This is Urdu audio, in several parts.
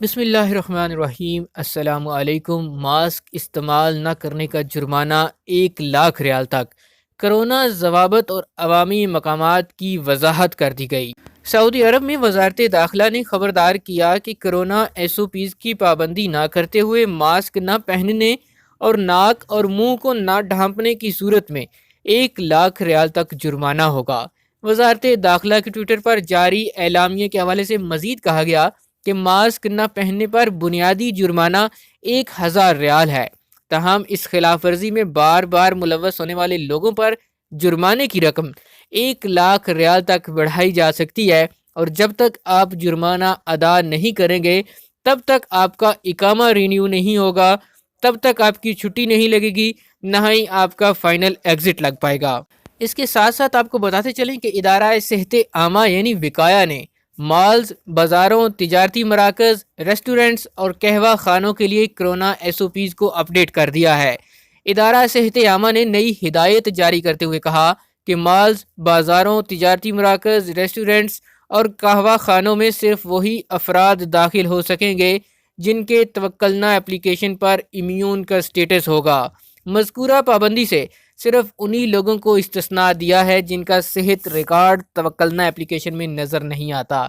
بسم اللہ الرحمن الرحیم۔ السلام علیکم۔ ماسک استعمال نہ کرنے کا جرمانہ 1,00,000 ریال تک، کرونا ضوابط اور عوامی مقامات کی وضاحت کر دی گئی۔ سعودی عرب میں وزارت داخلہ نے خبردار کیا کہ کرونا SOPs کی پابندی نہ کرتے ہوئے ماسک نہ پہننے اور ناک اور منہ کو نہ ڈھانپنے کی صورت میں 1,00,000 ریال تک جرمانہ ہوگا۔ وزارت داخلہ کے ٹویٹر پر جاری اعلامیے کے حوالے سے مزید کہا گیا کہ ماسک نہ پہننے پر بنیادی جرمانہ 1,000 ریال ہے، تاہم اس خلاف ورزی میں بار بار ملوث ہونے والے لوگوں پر جرمانے کی رقم 1,00,000 ریال تک بڑھائی جا سکتی ہے، اور جب تک آپ جرمانہ ادا نہیں کریں گے تب تک آپ کا اقامہ رینیو نہیں ہوگا، تب تک آپ کی چھٹی نہیں لگے گی، نہ ہی آپ کا فائنل ایگزٹ لگ پائے گا۔ اس کے ساتھ ساتھ آپ کو بتاتے چلیں کہ ادارہ صحت عامہ یعنی وقایہ نے مالز، بازاروں، تجارتی مراکز، ریسٹورنٹس اور قہوہ خانوں کے لیے کرونا SOPs کو اپڈیٹ کر دیا ہے۔ ادارہ صحت عامہ نے نئی ہدایت جاری کرتے ہوئے کہا کہ مالز، بازاروں، تجارتی مراکز، ریسٹورنٹس اور قہوہ خانوں میں صرف وہی افراد داخل ہو سکیں گے جن کے توکلنا اپلیکیشن پر امیون کا سٹیٹس ہوگا۔ مذکورہ پابندی سے صرف انہی لوگوں کو استثناء دیا ہے جن کا صحت ریکارڈ توکلنا اپلیکیشن میں نظر نہیں آتا۔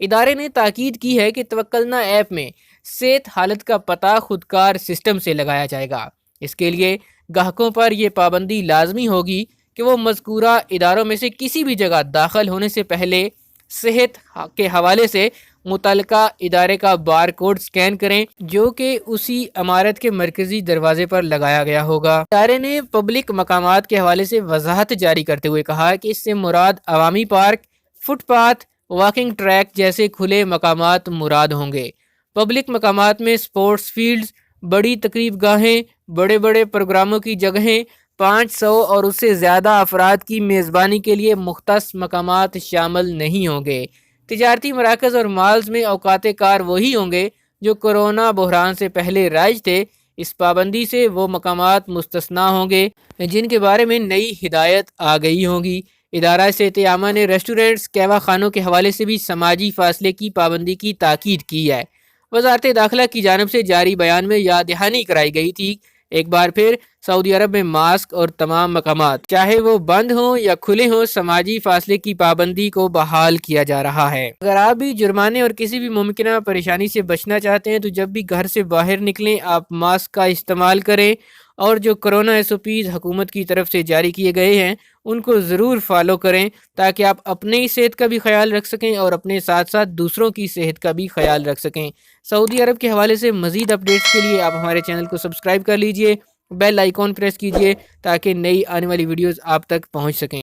ادارے نے تاکید کی ہے کہ توکلنا ایپ میں صحت حالت کا پتہ خودکار سسٹم سے لگایا جائے گا۔ اس کے لیے گاہکوں پر یہ پابندی لازمی ہوگی کہ وہ مذکورہ اداروں میں سے کسی بھی جگہ داخل ہونے سے پہلے صحت کے حوالے سے متعلقہ ادارے کا بار کوڈ سکین کریں، جو کہ اسی عمارت کے مرکزی دروازے پر لگایا گیا ہوگا۔ ادارے نے پبلک مقامات کے حوالے سے وضاحت جاری کرتے ہوئے کہا کہ اس سے مراد عوامی park, footpath, walking track جیسے کھلے مقامات مراد ہوں گے۔ پبلک مقامات میں سپورٹس فیلڈز، بڑی تقریب گاہیں، بڑے بڑے پروگراموں کی جگہیں، 500 اور اس سے زیادہ افراد کی میزبانی کے لیے مختص مقامات شامل نہیں ہوں گے۔ تجارتی مراکز اور مالز میں اوقات کار وہی ہوں گے جو کرونا بحران سے پہلے رائج تھے۔ اس پابندی سے وہ مقامات مستثنیٰ ہوں گے جن کے بارے میں نئی ہدایت آ گئی ہوگی۔ ادارہ صحت عامہ نے ریسٹورنٹس، قہوہ خانوں کے حوالے سے بھی سماجی فاصلے کی پابندی کی تاکید کی ہے۔ وزارت داخلہ کی جانب سے جاری بیان میں یاد دہانی کرائی گئی تھی۔ ایک بار پھر سعودی عرب میں ماسک اور تمام مقامات چاہے وہ بند ہوں یا کھلے ہوں، سماجی فاصلے کی پابندی کو بحال کیا جا رہا ہے۔ اگر آپ بھی جرمانے اور کسی بھی ممکنہ پریشانی سے بچنا چاہتے ہیں تو جب بھی گھر سے باہر نکلیں آپ ماسک کا استعمال کریں، اور جو کرونا SOPs حکومت کی طرف سے جاری کیے گئے ہیں ان کو ضرور فالو کریں تاکہ آپ اپنی صحت کا بھی خیال رکھ سکیں اور اپنے ساتھ ساتھ دوسروں کی صحت کا بھی خیال رکھ سکیں۔ سعودی عرب کے حوالے سے مزید اپڈیٹس کے لیے آپ ہمارے چینل کو سبسکرائب کر لیجئے، بیل آئیکن پریس کیجئے تاکہ نئی آنے والی ویڈیوز آپ تک پہنچ سکیں۔